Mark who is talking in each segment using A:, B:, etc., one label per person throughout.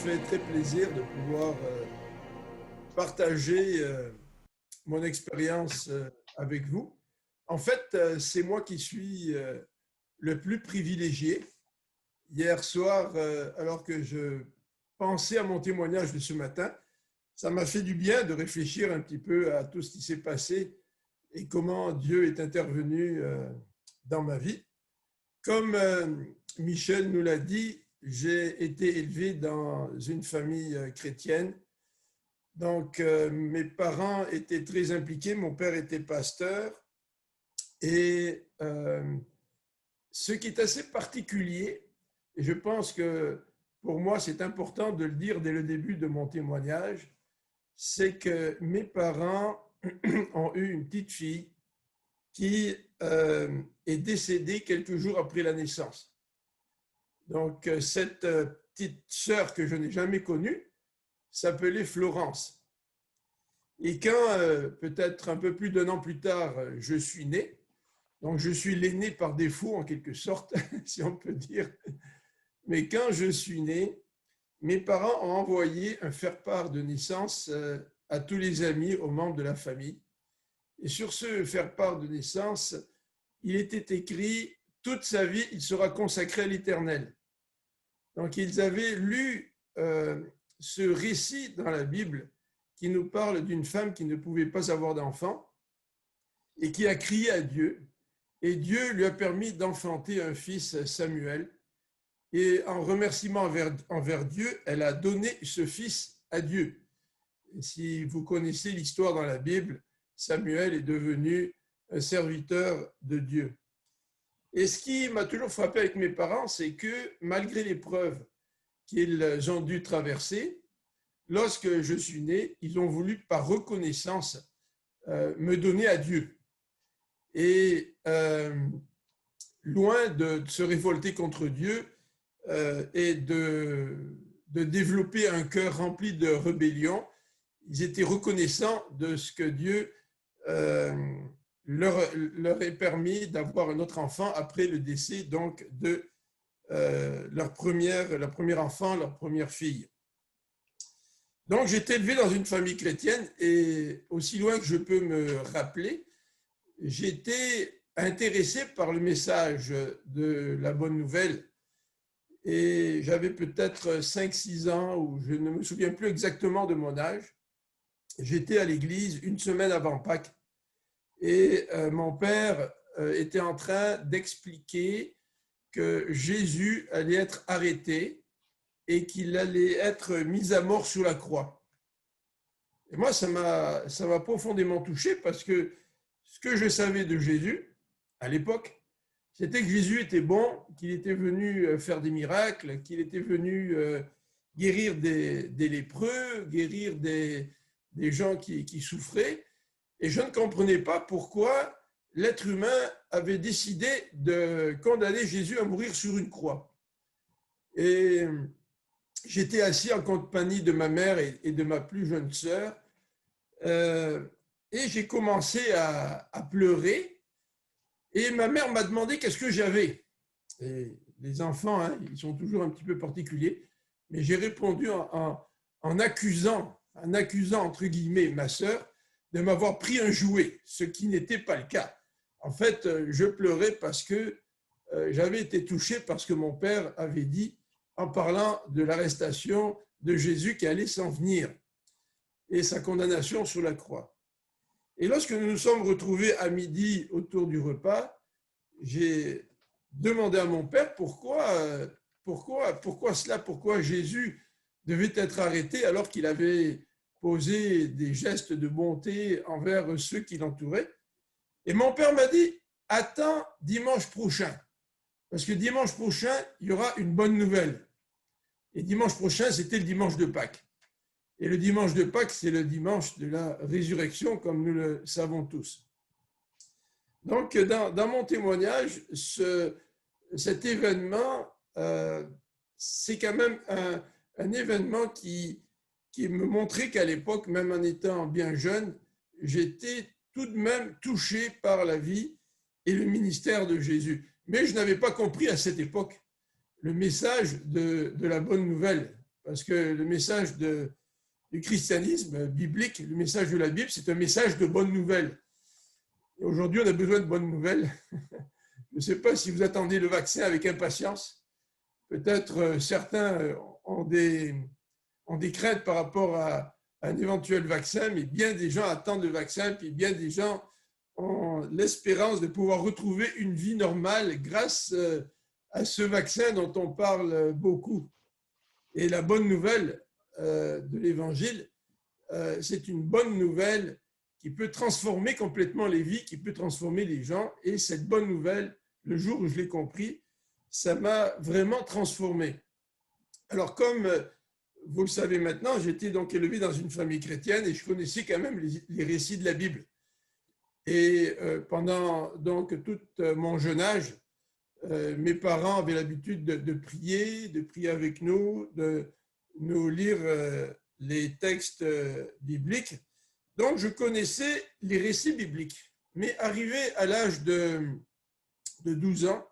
A: fait très plaisir de pouvoir partager mon expérience avec vous. En fait, c'est moi qui suis le plus privilégié. Hier soir, alors que je pensais à mon témoignage de ce matin, ça m'a fait du bien de réfléchir un petit peu à tout ce qui s'est passé et comment Dieu est intervenu dans ma vie. Comme Michel nous l'a dit, j'ai été élevé dans une famille chrétienne. Donc, mes parents étaient très impliqués. Mon père était pasteur. Et ce qui est assez particulier, et je pense que pour moi, c'est important de le dire dès le début de mon témoignage, c'est que mes parents ont eu une petite fille qui est décédée quelques jours après la naissance. Donc, cette petite sœur que je n'ai jamais connue s'appelait Florence. Et quand, peut-être un peu plus d'un an plus tard, je suis né, donc je suis l'aîné par défaut en quelque sorte, si on peut dire, mais quand je suis né, mes parents ont envoyé un faire-part de naissance à tous les amis, aux membres de la famille. Et sur ce faire-part de naissance, il était écrit « Toute sa vie, il sera consacré à l'Éternel ». Donc, ils avaient lu ce récit dans la Bible qui nous parle d'une femme qui ne pouvait pas avoir d'enfant et qui a crié à Dieu. Et Dieu lui a permis d'enfanter un fils, Samuel. Et en remerciement envers Dieu, elle a donné ce fils à Dieu. Et si vous connaissez l'histoire dans la Bible, Samuel est devenu un serviteur de Dieu. Et ce qui m'a toujours frappé avec mes parents, c'est que malgré l'épreuve qu'ils ont dû traverser, lorsque je suis né, ils ont voulu par reconnaissance me donner à Dieu. Et loin de se révolter contre Dieu et de développer un cœur rempli de rébellion, ils étaient reconnaissants de ce que Dieu leur ait permis d'avoir un autre enfant après le décès donc de leur premier enfant, leur première fille. Donc j'ai été élevé dans une famille chrétienne et aussi loin que je peux me rappeler, j'ai été intéressé par le message de la bonne nouvelle et j'avais peut-être 5-6 ans ou je ne me souviens plus exactement de mon âge. J'étais à l'église une semaine avant Pâques et mon père était en train d'expliquer que Jésus allait être arrêté et qu'il allait être mis à mort sur la croix. Et moi, ça m'a profondément touché parce que ce que je savais de Jésus à l'époque, c'était que Jésus était bon, qu'il était venu faire des miracles, qu'il était venu guérir des lépreux, guérir des gens qui souffraient. Et je ne comprenais pas pourquoi l'être humain avait décidé de condamner Jésus à mourir sur une croix. Et j'étais assis en compagnie de ma mère et de ma plus jeune sœur. Et j'ai commencé à pleurer. Et ma mère m'a demandé qu'est-ce que j'avais. Et les enfants, hein, ils sont toujours un petit peu particuliers. Mais j'ai répondu en accusant entre guillemets ma sœur de m'avoir pris un jouet, ce qui n'était pas le cas. En fait, je pleurais parce que j'avais été touché par ce que mon père avait dit en parlant de l'arrestation de Jésus qui allait s'en venir et sa condamnation sur la croix. Et lorsque nous nous sommes retrouvés à midi autour du repas, j'ai demandé à mon père pourquoi Jésus devait être arrêté alors qu'il avait posé des gestes de bonté envers ceux qui l'entouraient. Et mon père m'a dit, attends dimanche prochain, parce que dimanche prochain, il y aura une bonne nouvelle. Et dimanche prochain, c'était le dimanche de Pâques. Et le dimanche de Pâques, c'est le dimanche de la résurrection, comme nous le savons tous. Donc, dans mon témoignage, cet événement, c'est quand même un événement qui me montrait qu'à l'époque, même en étant bien jeune, j'étais tout de même touché par la vie et le ministère de Jésus. Mais je n'avais pas compris à cette époque le message de la bonne nouvelle parce que le message du christianisme biblique, le message de la Bible, c'est un message de bonnes nouvelles. Et aujourd'hui, on a besoin de bonnes nouvelles. Je ne sais pas si vous attendez le vaccin avec impatience. Peut-être certains ont des craintes par rapport à un éventuel vaccin, mais bien des gens attendent le vaccin, puis bien des gens ont l'espérance de pouvoir retrouver une vie normale grâce à ce vaccin dont on parle beaucoup. Et la bonne nouvelle de l'Évangile, c'est une bonne nouvelle qui peut transformer complètement les vies, qui peut transformer les gens. Et cette bonne nouvelle, le jour où je l'ai compris, ça m'a vraiment transformé. Alors, comme vous le savez maintenant, j'étais donc élevé dans une famille chrétienne et je connaissais quand même les récits de la Bible. Et pendant donc tout mon jeune âge, mes parents avaient l'habitude de prier avec nous, de nous lire les textes bibliques. Donc, je connaissais les récits bibliques. Mais arrivé à l'âge de 12 ans,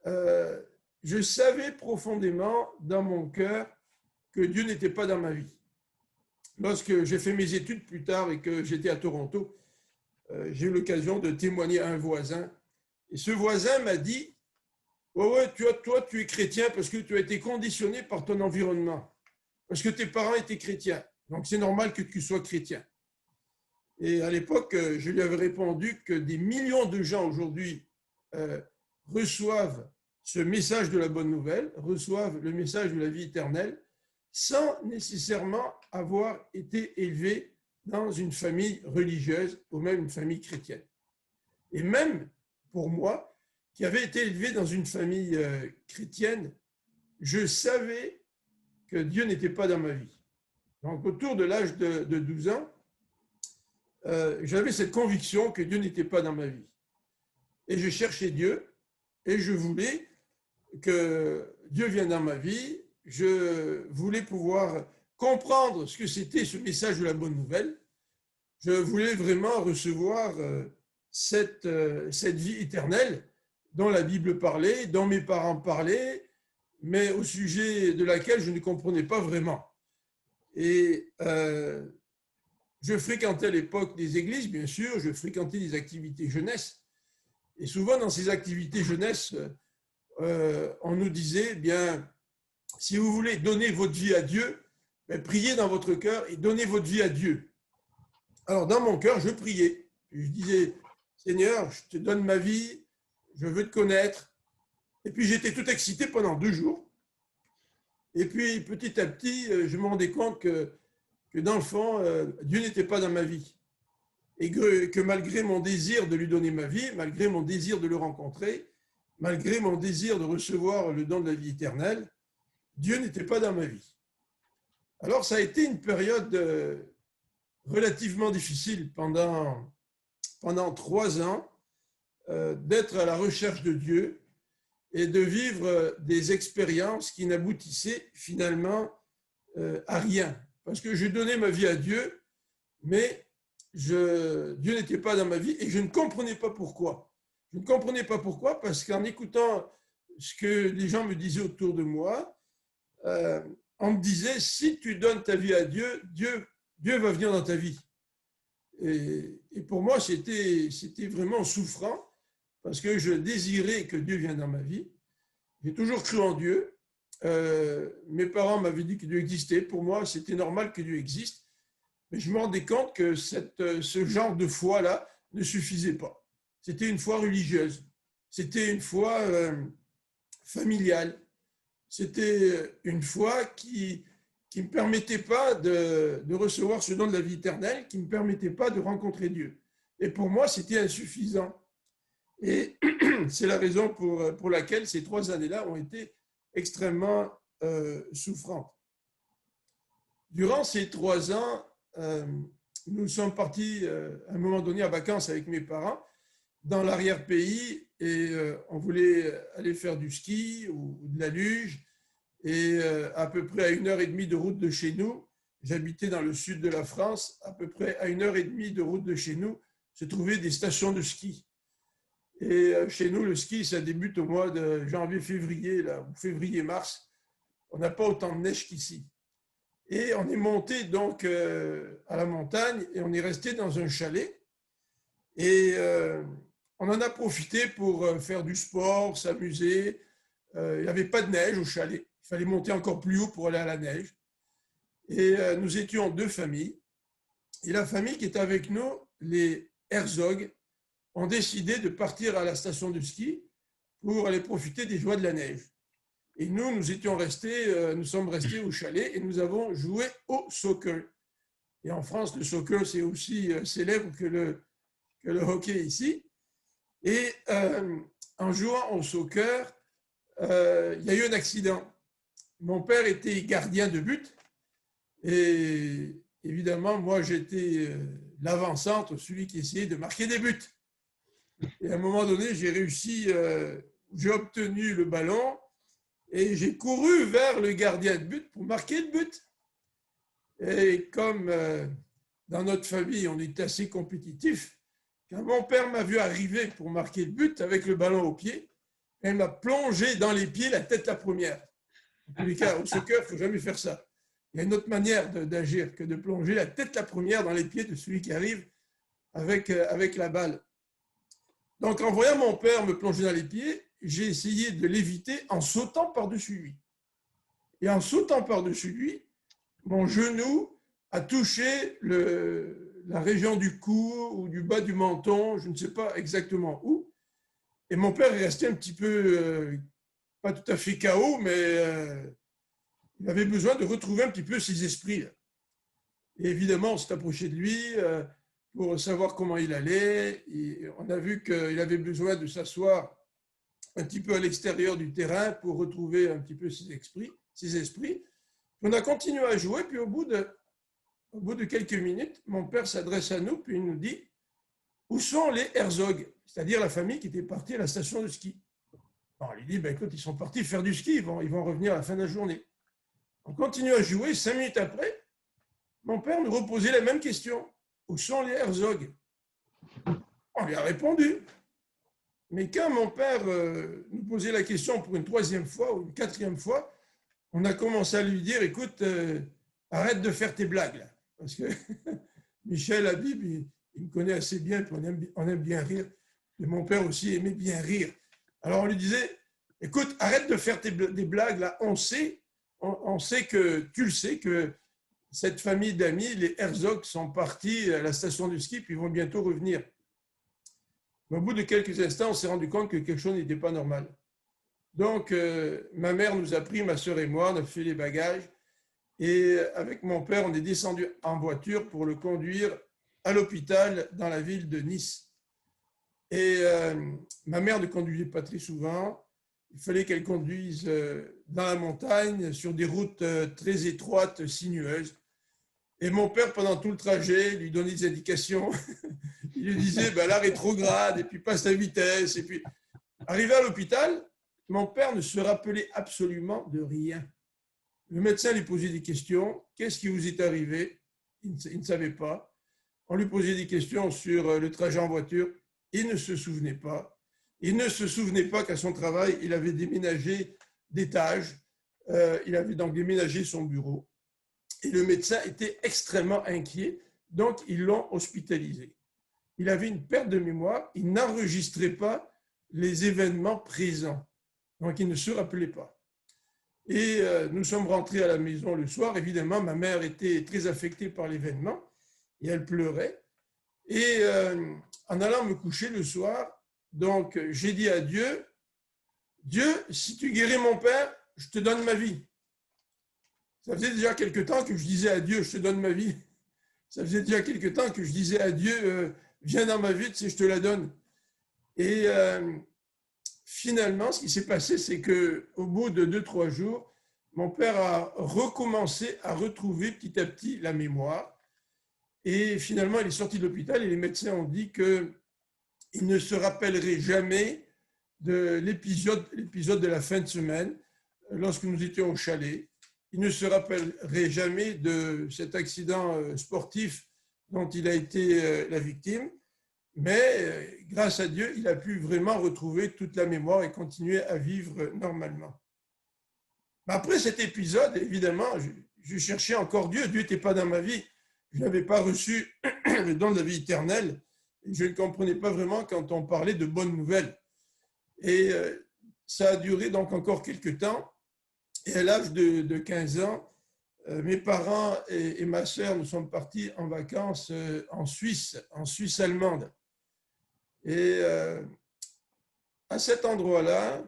A: je savais profondément dans mon cœur que Dieu n'était pas dans ma vie. Lorsque j'ai fait mes études plus tard et que j'étais à Toronto, j'ai eu l'occasion de témoigner à un voisin. Et ce voisin m'a dit, ouais, toi, tu es chrétien parce que tu as été conditionné par ton environnement, parce que tes parents étaient chrétiens. Donc, c'est normal que tu sois chrétien. Et à l'époque, je lui avais répondu que des millions de gens aujourd'hui reçoivent ce message de la bonne nouvelle, reçoivent le message de la vie éternelle, sans nécessairement avoir été élevés dans une famille religieuse ou même une famille chrétienne. Et même pour moi, qui avait été élevé dans une famille chrétienne, je savais que Dieu n'était pas dans ma vie. Donc, autour de l'âge de 12 ans, j'avais cette conviction que Dieu n'était pas dans ma vie. Et je cherchais Dieu et je voulais que Dieu vienne dans ma vie. Je voulais pouvoir comprendre ce que c'était ce message de la bonne nouvelle. Je voulais vraiment recevoir cette vie éternelle dont la Bible parlait, dont mes parents parlaient, mais au sujet de laquelle je ne comprenais pas vraiment. Et je fréquentais à l'époque des églises, bien sûr, je fréquentais des activités jeunesse. Et souvent, dans ces activités jeunesse, on nous disait, bien, si vous voulez donner votre vie à Dieu, ben, priez dans votre cœur et donnez votre vie à Dieu. Alors, dans mon cœur, je priais. Je disais, Seigneur, je te donne ma vie, je veux te connaître. Et puis, j'étais tout excité pendant 2 jours. Et puis, petit à petit, je me rendais compte que dans le fond, Dieu n'était pas dans ma vie. Et que malgré mon désir de lui donner ma vie, malgré mon désir de le rencontrer, malgré mon désir de recevoir le don de la vie éternelle, Dieu n'était pas dans ma vie. Alors, ça a été une période relativement difficile pendant 3 ans, d'être à la recherche de Dieu et de vivre des expériences qui n'aboutissaient finalement à rien. Parce que je donnais ma vie à Dieu, mais Dieu n'était pas dans ma vie et je ne comprenais pas pourquoi. Je ne comprenais pas pourquoi parce qu'en écoutant ce que les gens me disaient autour de moi, on me disait, si tu donnes ta vie à Dieu, Dieu va venir dans ta vie. Et pour moi, c'était vraiment souffrant parce que je désirais que Dieu vienne dans ma vie. J'ai toujours cru en Dieu. Mes parents m'avaient dit que Dieu existait. Pour moi, c'était normal que Dieu existe. Mais je me rendais compte que ce genre de foi-là ne suffisait pas. C'était une foi religieuse. C'était une foi familiale. C'était une foi qui ne me permettait pas de recevoir ce don de la vie éternelle, qui ne me permettait pas de rencontrer Dieu. Et pour moi, c'était insuffisant. Et c'est la raison pour laquelle ces 3 années-là ont été extrêmement souffrantes. Durant ces 3 ans, nous sommes partis à un moment donné en vacances avec mes parents dans l'arrière-pays et on voulait aller faire du ski ou de la luge. Et à peu près à 1h30 de route de chez nous, j'habitais dans le sud de la France, à peu près à 1h30 de route de chez nous, se trouvaient des stations de ski. Et chez nous, le ski, ça débute au mois de janvier-février, ou février-mars. on n'a pas autant de neige qu'ici. Et on est monté donc à la montagne et on est resté dans un chalet. Et on en a profité pour faire du sport, s'amuser. Il n'y avait pas de neige au chalet. Il fallait monter encore plus haut pour aller à la neige. Et nous étions deux familles. Et la famille qui était avec nous, les Herzog, ont décidé de partir à la station de ski pour aller profiter des joies de la neige. Et nous, nous sommes restés au chalet et nous avons joué au soccer. Et en France, le soccer, c'est aussi célèbre que le hockey ici. Et en jouant au soccer, il y a eu un accident. Mon père était gardien de but et évidemment, moi, j'étais l'avant-centre, celui qui essayait de marquer des buts. Et à un moment donné, j'ai obtenu le ballon et j'ai couru vers le gardien de but pour marquer le but. Et comme dans notre famille, on est assez compétitif, quand mon père m'a vu arriver pour marquer le but avec le ballon au pied, il m'a plongé dans les pieds la tête la première. En tous les cas, au soccer, il ne faut jamais faire ça. Il y a une autre manière d'agir que de plonger la tête la première dans les pieds de celui qui arrive avec la balle. Donc, en voyant mon père me plonger dans les pieds, j'ai essayé de l'éviter en sautant par-dessus lui. Et en sautant par-dessus lui, mon genou a touché la région du cou ou du bas du menton, je ne sais pas exactement où. Et mon père est resté un petit peu, pas tout à fait KO, mais il avait besoin de retrouver un petit peu ses esprits. Et évidemment, on s'est approché de lui pour savoir comment il allait. Et on a vu qu'il avait besoin de s'asseoir un petit peu à l'extérieur du terrain pour retrouver un petit peu ses esprits. On a continué à jouer, puis au bout de quelques minutes, mon père s'adresse à nous, puis il nous dit « Où sont les Herzog ?» C'est-à-dire la famille qui était partie à la station de ski. Alors, il dit « Écoute, ils sont partis faire du ski, ils vont revenir à la fin de la journée. » On continue à jouer, 5 minutes après, mon père nous reposait la même question. Où sont les Herzog? On lui a répondu. Mais quand mon père nous posait la question pour une 3e fois ou une 4e fois, on a commencé à lui dire, écoute, arrête de faire tes blagues. Là. Parce que Michel Habib, il me connaît assez bien, puis on aime bien rire. Et mon père aussi aimait bien rire. Alors on lui disait, écoute, arrête de faire des blagues, là. On sait que, tu le sais, que cette famille d'amis, les Herzog, sont partis à la station de ski, puis ils vont bientôt revenir. Mais au bout de quelques instants, on s'est rendu compte que quelque chose n'était pas normal. Donc, ma mère nous a pris, ma soeur et moi, on a fait les bagages, et avec mon père, on est descendu en voiture pour le conduire à l'hôpital dans la ville de Nice. Et ma mère ne conduisait pas très souvent. Il fallait qu'elle conduise dans la montagne, sur des routes très étroites, sinueuses. Et mon père, pendant tout le trajet, lui donnait des indications. Il lui disait, là, rétrograde, et puis passe la vitesse. Et puis, arrivé à l'hôpital, mon père ne se rappelait absolument de rien. Le médecin lui posait des questions. Qu'est-ce qui vous est arrivé? Il ne savait pas. On lui posait des questions sur le trajet en voiture. Il ne se souvenait pas. Il ne se souvenait pas qu'à son travail, il avait déménagé d'étage. Il avait donc déménagé son bureau. Et le médecin était extrêmement inquiet, donc ils l'ont hospitalisé. Il avait une perte de mémoire, il n'enregistrait pas les événements présents, donc il ne se rappelait pas. Et nous sommes rentrés à la maison le soir, évidemment, ma mère était très affectée par l'événement, et elle pleurait. Et en allant me coucher le soir, donc j'ai dit à Dieu, Dieu, si tu guéris mon père, je te donne ma vie. Ça faisait déjà quelque temps que je disais à Dieu, je te donne ma vie. Ça faisait déjà quelque temps que je disais à Dieu, viens dans ma vie, tu sais, je te la donne. Et finalement, ce qui s'est passé, c'est qu'au bout de 2-3 jours, mon père a recommencé à retrouver petit à petit la mémoire. Et finalement, il est sorti de l'hôpital et les médecins ont dit qu'il ne se rappellerait jamais de l'épisode de la fin de semaine, lorsque nous étions au chalet. Il ne se rappellerait jamais de cet accident sportif dont il a été la victime, mais grâce à Dieu, il a pu vraiment retrouver toute la mémoire et continuer à vivre normalement. Après cet épisode, évidemment, je cherchais encore Dieu. Dieu n'était pas dans ma vie. Je n'avais pas reçu le don de la vie éternelle. Et je ne comprenais pas vraiment quand on parlait de bonnes nouvelles. Et ça a duré donc encore quelques temps. Et à l'âge de 15 ans, mes parents et ma sœur, nous sommes partis en vacances en Suisse allemande. Et à cet endroit-là,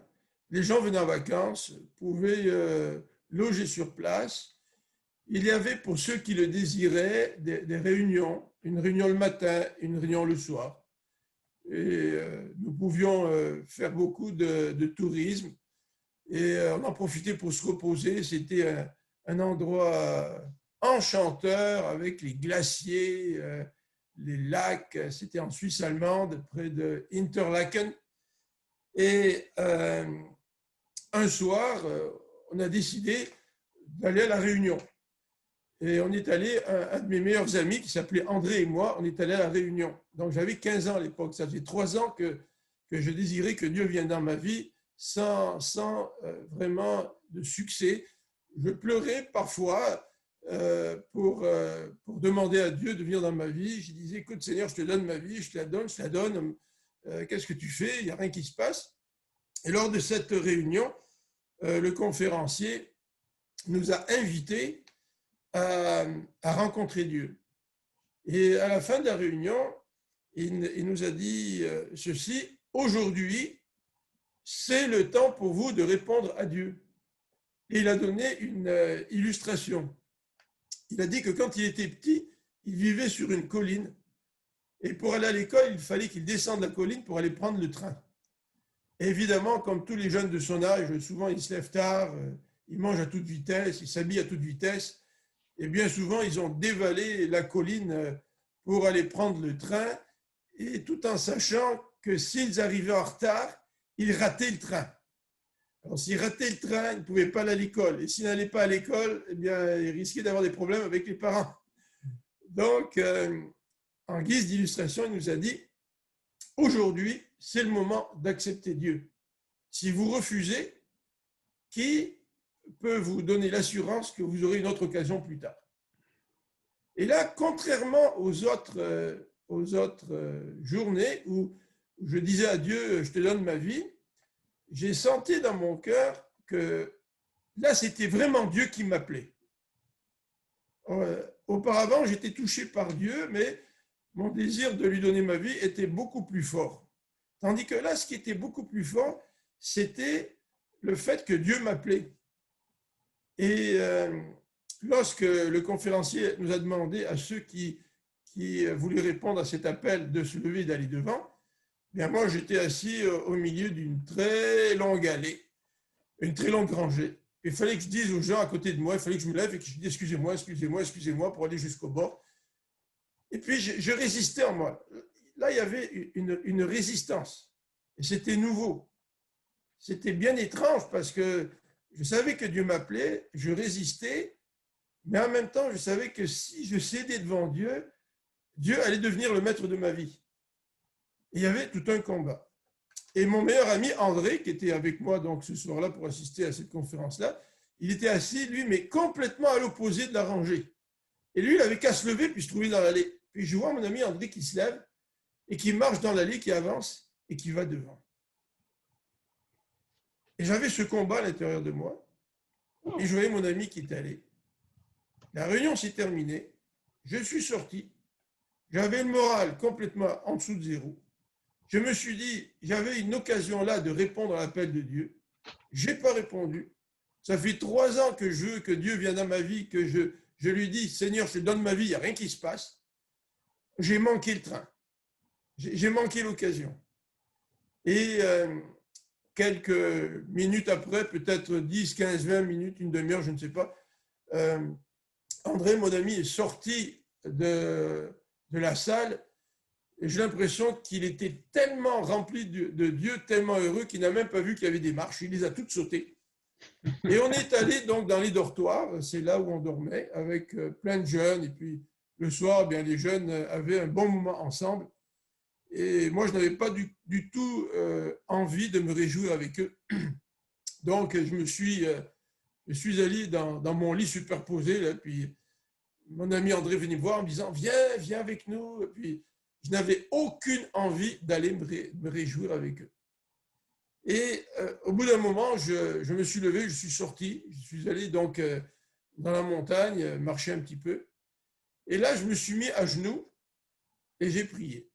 A: les gens venaient en vacances, pouvaient loger sur place. Il y avait, pour ceux qui le désiraient, des réunions, une réunion le matin, une réunion le soir. Et nous pouvions faire beaucoup de tourisme et on en profitait pour se reposer. C'était un endroit enchanteur avec les glaciers, les lacs. C'était en Suisse allemande, près de Interlaken. Et un soir, on a décidé d'aller à la Réunion. Et on est allé, un de mes meilleurs amis qui s'appelait André et moi, on est allé à la Réunion. Donc j'avais 15 ans à l'époque. Ça faisait 3 ans que je désirais que Dieu vienne dans ma vie sans vraiment de succès. Je pleurais parfois pour demander à Dieu de venir dans ma vie. Je disais, écoute Seigneur, je te donne ma vie, je te la donne. Qu'est-ce que tu fais? Il n'y a rien qui se passe. Et lors de cette réunion, le conférencier nous a invités à rencontrer Dieu. Et à la fin de la réunion, il nous a dit ceci: aujourd'hui, c'est le temps pour vous de répondre à Dieu. Et il a donné une illustration. Il a dit que quand il était petit, il vivait sur une colline. Et pour aller à l'école, il fallait qu'il descende la colline pour aller prendre le train. Et évidemment, comme tous les jeunes de son âge, souvent ils se lèvent tard, ils mangent à toute vitesse, ils s'habillent à toute vitesse. Et bien souvent, ils ont dévalé la colline pour aller prendre le train, et tout en sachant que s'ils arrivaient en retard, ils rataient le train. Alors, s'ils rataient le train, ils ne pouvaient pas aller à l'école. Et s'ils n'allaient pas à l'école, eh bien, ils risquaient d'avoir des problèmes avec les parents. Donc, en guise d'illustration, il nous a dit, aujourd'hui, c'est le moment d'accepter Dieu. Si vous refusez, qui peut vous donner l'assurance que vous aurez une autre occasion plus tard? Et là, contrairement aux autres journées où je disais à Dieu, je te donne ma vie, j'ai senti dans mon cœur que là, c'était vraiment Dieu qui m'appelait. Auparavant, j'étais touché par Dieu, mais mon désir de lui donner ma vie était beaucoup plus fort. Tandis que là, ce qui était beaucoup plus fort, c'était le fait que Dieu m'appelait. Et lorsque le conférencier nous a demandé à ceux qui voulaient répondre à cet appel de se lever et d'aller devant, bien moi j'étais assis au milieu d'une très longue allée, une très longue rangée. Il fallait que je dise aux gens à côté de moi, il fallait que je me lève et que je dise excusez-moi pour aller jusqu'au bord. Et puis je résistais en moi. Là, il y avait une résistance. Et c'était nouveau. C'était bien étrange parce que je savais que Dieu m'appelait, je résistais, mais en même temps, je savais que si je cédais devant Dieu, Dieu allait devenir le maître de ma vie. Et il y avait tout un combat. Et mon meilleur ami André, qui était avec moi donc ce soir-là pour assister à cette conférence-là, il était assis, lui, mais complètement à l'opposé de la rangée. Et lui, il avait qu'à se lever puis se trouver dans l'allée. Puis je vois mon ami André qui se lève et qui marche dans l'allée, qui avance et qui va devant. Et j'avais ce combat à l'intérieur de moi. Et je voyais mon ami qui est allé. La réunion s'est terminée. Je suis sorti. J'avais le moral complètement en dessous de zéro. Je me suis dit, j'avais une occasion là de répondre à l'appel de Dieu. Je n'ai pas répondu. Ça fait 3 ans que je veux que Dieu vienne dans ma vie, que je lui dis, Seigneur, je te donne ma vie, il n'y a rien qui se passe. J'ai manqué le train. J'ai manqué l'occasion. Et quelques minutes après, peut-être 10, 15, 20 minutes, une demi-heure, je ne sais pas, André, mon ami, est sorti de la salle et j'ai l'impression qu'il était tellement rempli de Dieu, tellement heureux qu'il n'a même pas vu qu'il y avait des marches. Il les a toutes sautées. Et on est allé donc dans les dortoirs, c'est là où on dormait, avec plein de jeunes. Et puis le soir, bien, les jeunes avaient un bon moment ensemble. Et moi, je n'avais pas du tout envie de me réjouir avec eux. Donc, je me suis je suis allé dans mon lit superposé, là, puis mon ami André venait me voir en me disant, viens avec nous. Et puis, je n'avais aucune envie d'aller me réjouir avec eux. Et au bout d'un moment, je me suis levé, je suis sorti, je suis allé donc dans la montagne, marcher un petit peu. Et là, je me suis mis à genoux et j'ai prié.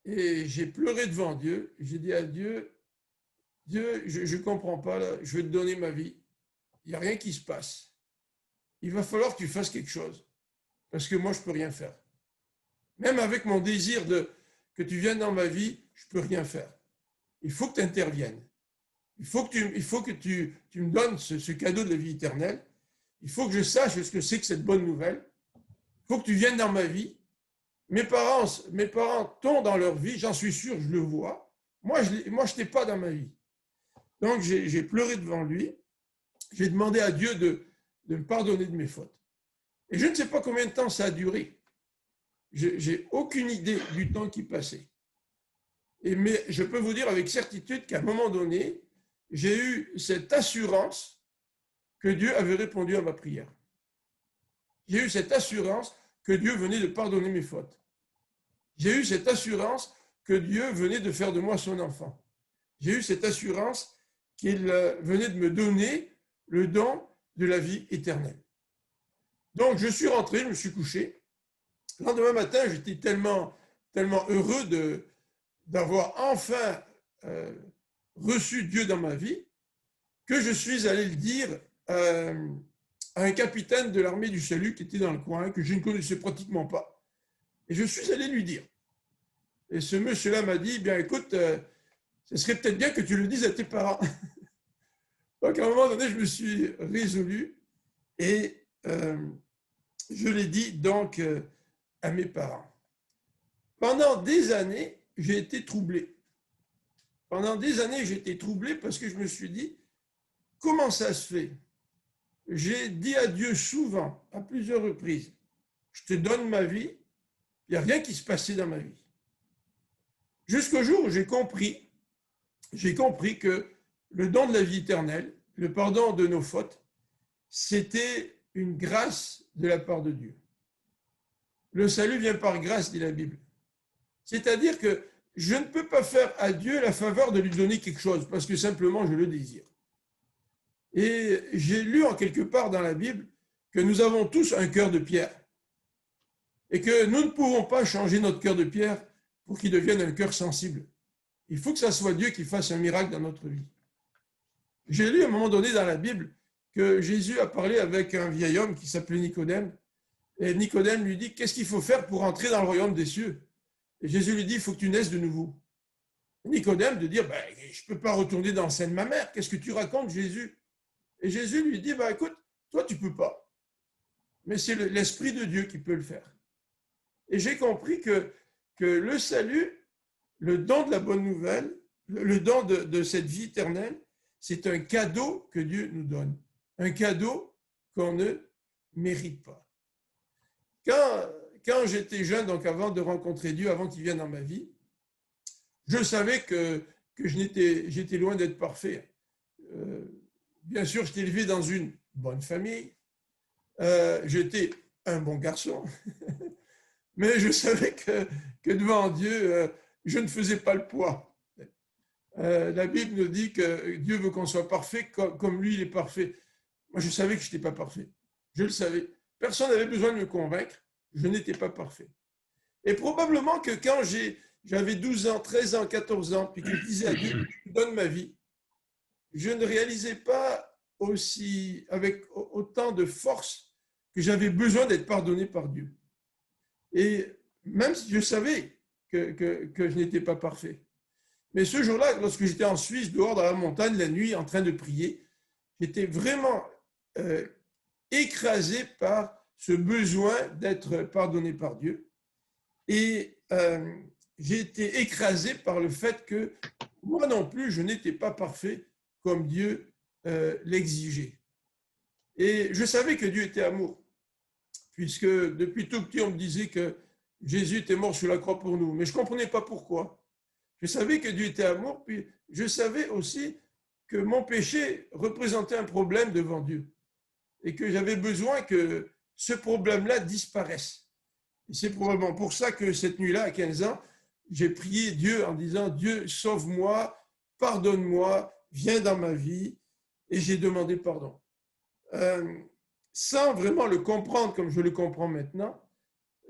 A: Et j'ai pleuré devant Dieu. J'ai dit à Dieu, Dieu, je ne comprends pas, là, je vais te donner ma vie. Il n'y a rien qui se passe. Il va falloir que tu fasses quelque chose. Parce que moi, je ne peux rien faire. Même avec mon désir que tu viennes dans ma vie, je ne peux rien faire. Il faut que tu interviennes. Il faut que tu me donnes ce cadeau de la vie éternelle. Il faut que je sache ce que c'est que cette bonne nouvelle. Il faut que tu viennes dans ma vie. Mes parents t'ont dans leur vie, j'en suis sûr, je le vois. Moi, je n'étais pas dans ma vie. Donc, j'ai pleuré devant lui. J'ai demandé à Dieu de me pardonner de mes fautes. Et je ne sais pas combien de temps ça a duré. J'ai aucune idée du temps qui passait. Mais je peux vous dire avec certitude qu'à un moment donné, j'ai eu cette assurance que Dieu avait répondu à ma prière. J'ai eu cette assurance que Dieu venait de pardonner mes fautes. J'ai eu cette assurance que Dieu venait de faire de moi son enfant. J'ai eu cette assurance qu'il venait de me donner le don de la vie éternelle. Donc, je suis rentré, je me suis couché. Le lendemain matin, j'étais tellement heureux d'avoir enfin reçu Dieu dans ma vie que je suis allé le dire à un capitaine de l'armée du salut qui était dans le coin, que je ne connaissais pratiquement pas. Et je suis allé lui dire. Et ce monsieur-là m'a dit, bien écoute, ce serait peut-être bien que tu le dises à tes parents. Donc à un moment donné, je me suis résolu et je l'ai dit donc à mes parents. Pendant des années, j'ai été troublé. Pendant des années, j'ai été troublé parce que je me suis dit, comment ça se fait? J'ai dit à Dieu souvent, à plusieurs reprises, je te donne ma vie, il n'y a rien qui se passait dans ma vie. Jusqu'au jour où j'ai compris que le don de la vie éternelle, le pardon de nos fautes, c'était une grâce de la part de Dieu. Le salut vient par grâce, dit la Bible. C'est-à-dire que je ne peux pas faire à Dieu la faveur de lui donner quelque chose parce que simplement je le désire. Et j'ai lu en quelque part dans la Bible que nous avons tous un cœur de pierre et que nous ne pouvons pas changer notre cœur de pierre pour qu'il devienne un cœur sensible. Il faut que ça soit Dieu qui fasse un miracle dans notre vie. J'ai lu à un moment donné dans la Bible que Jésus a parlé avec un vieil homme qui s'appelait Nicodème. Et Nicodème lui dit, qu'est-ce qu'il faut faire pour entrer dans le royaume des cieux? Et Jésus lui dit, il faut que tu naisses de nouveau. Nicodème de dire, je ne peux pas retourner dans le sein de ma mère. Qu'est-ce que tu racontes, Jésus? Et Jésus lui dit, écoute, toi, tu ne peux pas. Mais c'est l'Esprit de Dieu qui peut le faire. Et j'ai compris que le salut, le don de la bonne nouvelle, le don de cette vie éternelle, c'est un cadeau que Dieu nous donne. Un cadeau qu'on ne mérite pas. Quand j'étais jeune, donc avant de rencontrer Dieu, avant qu'il vienne dans ma vie, je savais que j'étais loin d'être parfait. Bien sûr, j'étais élevé dans une bonne famille. J'étais un bon garçon. Mais je savais que devant Dieu, je ne faisais pas le poids. La Bible nous dit que Dieu veut qu'on soit parfait comme lui, il est parfait. Moi, je savais que je n'étais pas parfait. Je le savais. Personne n'avait besoin de me convaincre. Je n'étais pas parfait. Et probablement que quand j'avais 12 ans, 13 ans, 14 ans, puis que je disais à Dieu, donne ma vie, je ne réalisais pas avec autant de force que j'avais besoin d'être pardonné par Dieu. Et même si je savais que je n'étais pas parfait. Mais ce jour-là, lorsque j'étais en Suisse, dehors dans la montagne, la nuit, en train de prier, j'étais vraiment écrasé par ce besoin d'être pardonné par Dieu. Et j'ai été écrasé par le fait que moi non plus, je n'étais pas parfait comme Dieu l'exigeait. Et je savais que Dieu était amour, puisque depuis tout petit, on me disait que Jésus était mort sur la croix pour nous. Mais je ne comprenais pas pourquoi. Je savais que Dieu était amour, puis je savais aussi que mon péché représentait un problème devant Dieu et que j'avais besoin que ce problème-là disparaisse. Et c'est probablement pour ça que cette nuit-là, à 15 ans, j'ai prié Dieu en disant « Dieu, sauve-moi, pardonne-moi, viens dans ma vie » et j'ai demandé pardon. Sans vraiment le comprendre comme je le comprends maintenant,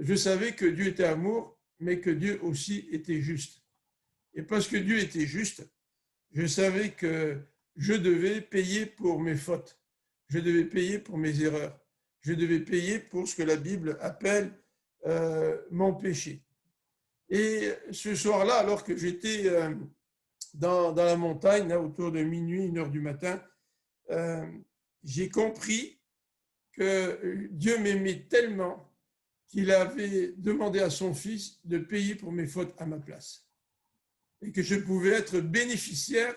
A: je savais que Dieu était amour, mais que Dieu aussi était juste. Et parce que Dieu était juste, je savais que je devais payer pour mes fautes, je devais payer pour mes erreurs, je devais payer pour ce que la Bible appelle mon péché. Et ce soir-là, alors que j'étais dans la montagne, là, autour de minuit, 1h du matin, j'ai compris que Dieu m'aimait tellement qu'il avait demandé à son fils de payer pour mes fautes à ma place. Et que je pouvais être bénéficiaire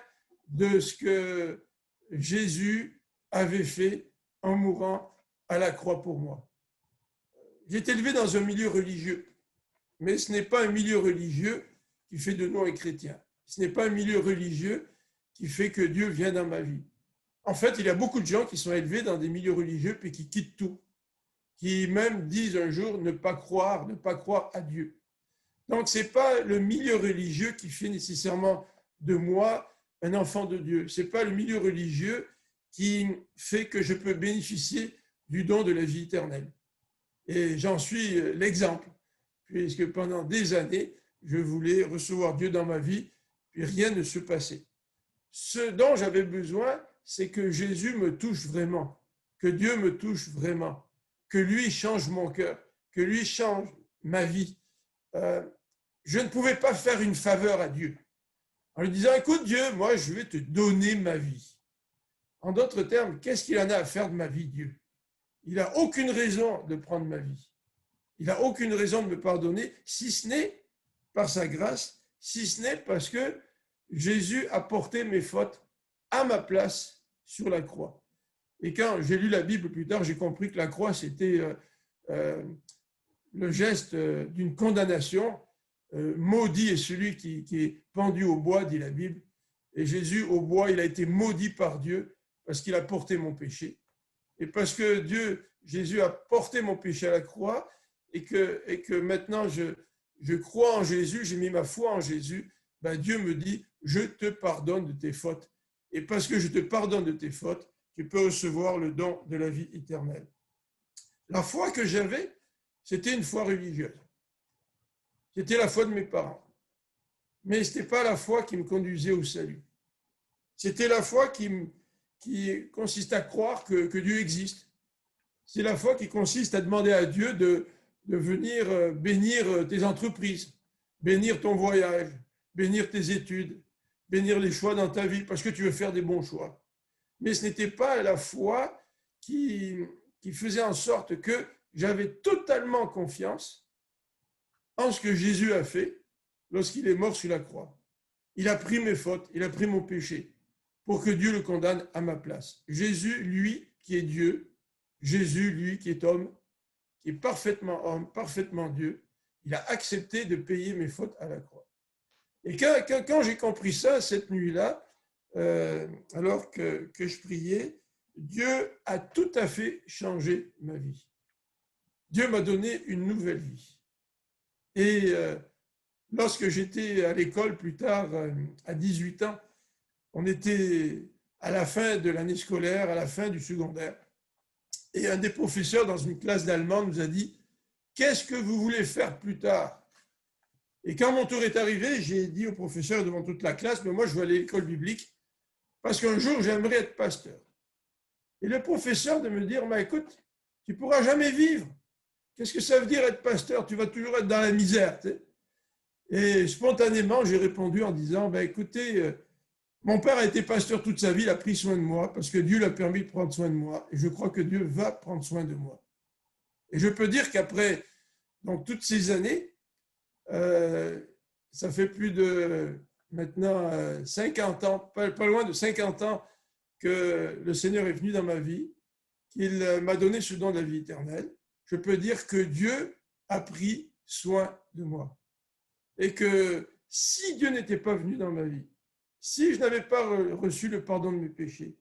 A: de ce que Jésus avait fait en mourant à la croix pour moi. J'ai été élevé dans un milieu religieux, mais ce n'est pas un milieu religieux qui fait de nous un chrétien. Ce n'est pas un milieu religieux qui fait que Dieu vient dans ma vie. En fait, il y a beaucoup de gens qui sont élevés dans des milieux religieux puis qui quittent tout, qui même disent un jour ne pas croire à Dieu. Donc, ce n'est pas le milieu religieux qui fait nécessairement de moi un enfant de Dieu. Ce n'est pas le milieu religieux qui fait que je peux bénéficier du don de la vie éternelle. Et j'en suis l'exemple, puisque pendant des années, je voulais recevoir Dieu dans ma vie, puis rien ne se passait. Ce dont j'avais besoin, c'est que Jésus me touche vraiment, que Dieu me touche vraiment, que lui change mon cœur, que lui change ma vie. Je ne pouvais pas faire une faveur à Dieu en lui disant « Écoute Dieu, moi je vais te donner ma vie ». En d'autres termes, qu'est-ce qu'il en a à faire de ma vie, Dieu? Il n'a aucune raison de prendre ma vie. Il n'a aucune raison de me pardonner, si ce n'est par sa grâce, si ce n'est parce que Jésus a porté mes fautes à ma place sur la croix. Et quand j'ai lu la Bible plus tard, j'ai compris que la croix, c'était le geste d'une condamnation. Maudit est celui qui est pendu au bois, dit la Bible. Et Jésus, au bois, il a été maudit par Dieu parce qu'il a porté mon péché. Et parce que Jésus a porté mon péché à la croix et que maintenant je crois en Jésus, j'ai mis ma foi en Jésus, ben Dieu me dit, je te pardonne de tes fautes. Et parce que je te pardonne de tes fautes, tu peux recevoir le don de la vie éternelle. La foi que j'avais, c'était une foi religieuse. C'était la foi de mes parents. Mais ce n'était pas la foi qui me conduisait au salut. C'était la foi qui consiste à croire que Dieu existe. C'est la foi qui consiste à demander à Dieu de venir bénir tes entreprises, bénir ton voyage, bénir tes études, bénir les choix dans ta vie, parce que tu veux faire des bons choix. Mais ce n'était pas la foi qui faisait en sorte que j'avais totalement confiance en ce que Jésus a fait lorsqu'il est mort sur la croix. Il a pris mes fautes, il a pris mon péché pour que Dieu le condamne à ma place. Jésus, lui, qui est Dieu, Jésus, lui, qui est homme, qui est parfaitement homme, parfaitement Dieu, il a accepté de payer mes fautes à la croix. Et quand j'ai compris ça, cette nuit-là, alors que je priais, Dieu a tout à fait changé ma vie. Dieu m'a donné une nouvelle vie. Et lorsque j'étais à l'école plus tard, à 18 ans, on était à la fin de l'année scolaire, à la fin du secondaire. Et un des professeurs dans une classe d'allemand nous a dit « Qu'est-ce que vous voulez faire plus tard ?» Et quand mon tour est arrivé, j'ai dit au professeur devant toute la classe « Mais moi, je veux aller à l'école biblique parce qu'un jour, j'aimerais être pasteur. » Et le professeur de me dire « Mais écoute, tu ne pourras jamais vivre. Qu'est-ce que ça veut dire être pasteur? Tu vas toujours être dans la misère. » Et spontanément, j'ai répondu en disant « Écoutez, mon père a été pasteur toute sa vie, il a pris soin de moi parce que Dieu l'a permis de prendre soin de moi et je crois que Dieu va prendre soin de moi. » Et je peux dire qu'après donc, toutes ces années, ça fait plus de maintenant 50 ans, pas loin de 50 ans que le Seigneur est venu dans ma vie, qu'il m'a donné ce don de la vie éternelle. Je peux dire que Dieu a pris soin de moi. Et que si Dieu n'était pas venu dans ma vie, si je n'avais pas reçu le pardon de mes péchés,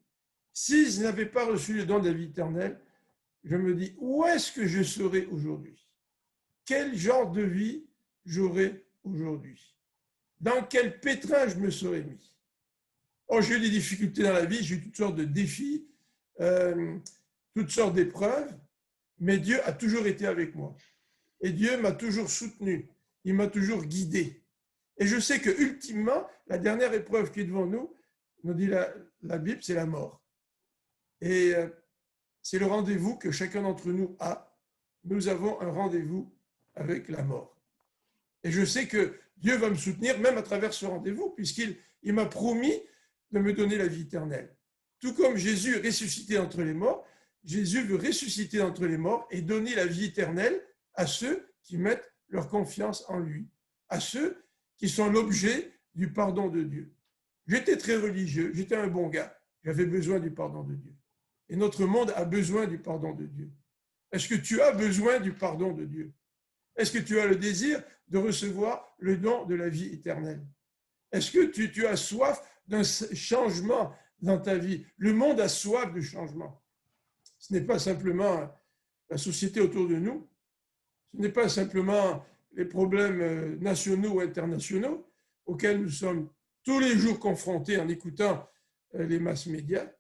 A: si je n'avais pas reçu le don de la vie éternelle, je me dis, où est-ce que je serais aujourd'hui? Quel genre de vie j'aurais aujourd'hui? Dans quel pétrin je me serais mis? Oh, j'ai eu des difficultés dans la vie, j'ai eu toutes sortes de défis, toutes sortes d'épreuves, mais Dieu a toujours été avec moi. Et Dieu m'a toujours soutenu, il m'a toujours guidé. Et je sais que ultimement, la dernière épreuve qui est devant nous dit la Bible, c'est la mort. Et c'est le rendez-vous que chacun d'entre nous a. Nous avons un rendez-vous avec la mort. Et je sais que Dieu va me soutenir même à travers ce rendez-vous, puisqu'il m'a promis de me donner la vie éternelle. Tout comme Jésus est ressuscité d'entre les morts, Jésus veut ressusciter d'entre les morts et donner la vie éternelle à ceux qui mettent leur confiance en lui, à ceux qui sont l'objet du pardon de Dieu. J'étais très religieux, j'étais un bon gars, j'avais besoin du pardon de Dieu. Et notre monde a besoin du pardon de Dieu. Est-ce que tu as besoin du pardon de Dieu? Est-ce que tu as le désir de recevoir le don de la vie éternelle? Est-ce que tu as soif d'un changement dans ta vie? Le monde a soif de changement. Ce n'est pas simplement la société autour de nous, ce n'est pas simplement les problèmes nationaux ou internationaux auxquels nous sommes tous les jours confrontés en écoutant les masses médias,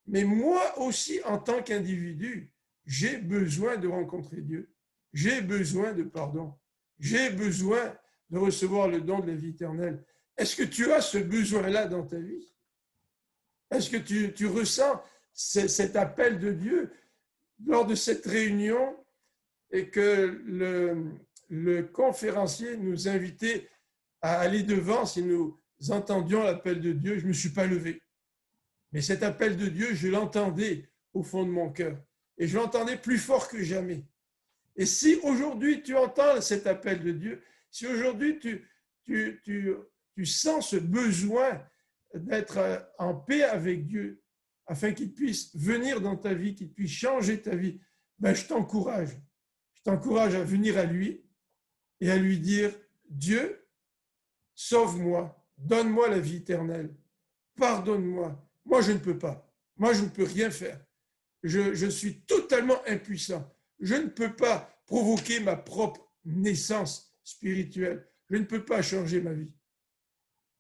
A: mais moi aussi, en tant qu'individu, j'ai besoin de rencontrer Dieu. J'ai besoin de pardon. J'ai besoin de recevoir le don de la vie éternelle. Est-ce que tu as ce besoin-là dans ta vie? Est-ce que tu ressens cet appel de Dieu lors de cette réunion et que le conférencier nous invitait à aller devant si nous entendions l'appel de Dieu? Je ne me suis pas levé. Mais cet appel de Dieu, je l'entendais au fond de mon cœur. Et je l'entendais plus fort que jamais. Et si aujourd'hui tu entends cet appel de Dieu, si aujourd'hui tu sens ce besoin d'être en paix avec Dieu, afin qu'il puisse venir dans ta vie, qu'il puisse changer ta vie, ben je t'encourage. Je t'encourage à venir à lui et à lui dire, Dieu, sauve-moi, donne-moi la vie éternelle, pardonne-moi. Moi, je ne peux pas. Moi, je ne peux rien faire. Je suis totalement impuissant. Je ne peux pas provoquer ma propre naissance spirituelle. Je ne peux pas changer ma vie.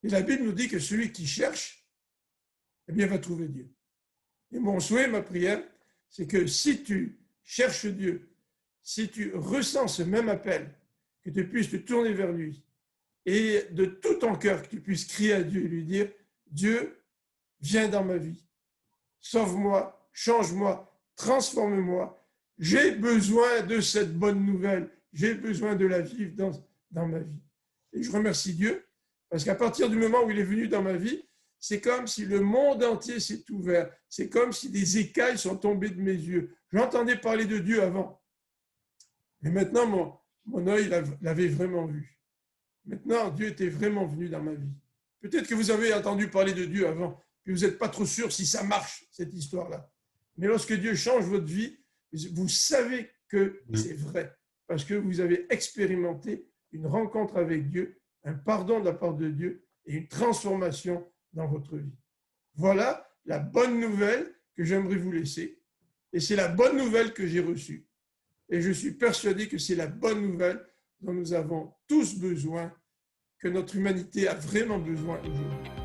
A: Et la Bible nous dit que celui qui cherche, eh bien, va trouver Dieu. Et mon souhait, ma prière, c'est que si tu cherches Dieu, si tu ressens ce même appel, que tu puisses te tourner vers lui et de tout ton cœur, que tu puisses crier à Dieu et lui dire, Dieu, viens dans ma vie, sauve-moi, change-moi, transforme-moi. J'ai besoin de cette bonne nouvelle, j'ai besoin de la vivre dans ma vie. Et je remercie Dieu, parce qu'à partir du moment où il est venu dans ma vie, c'est comme si le monde entier s'est ouvert, c'est comme si des écailles sont tombées de mes yeux. J'entendais parler de Dieu avant, mais maintenant mon œil l'avait vraiment vu. Maintenant, Dieu était vraiment venu dans ma vie. Peut-être que vous avez entendu parler de Dieu avant, puis vous n'êtes pas trop sûr si ça marche, cette histoire-là. Mais lorsque Dieu change votre vie, vous savez que c'est vrai, parce que vous avez expérimenté une rencontre avec Dieu, un pardon de la part de Dieu et une transformation dans votre vie. Voilà la bonne nouvelle que j'aimerais vous laisser. Et c'est la bonne nouvelle que j'ai reçue. Et je suis persuadé que c'est la bonne nouvelle dont nous avons tous besoin, que notre humanité a vraiment besoin aujourd'hui.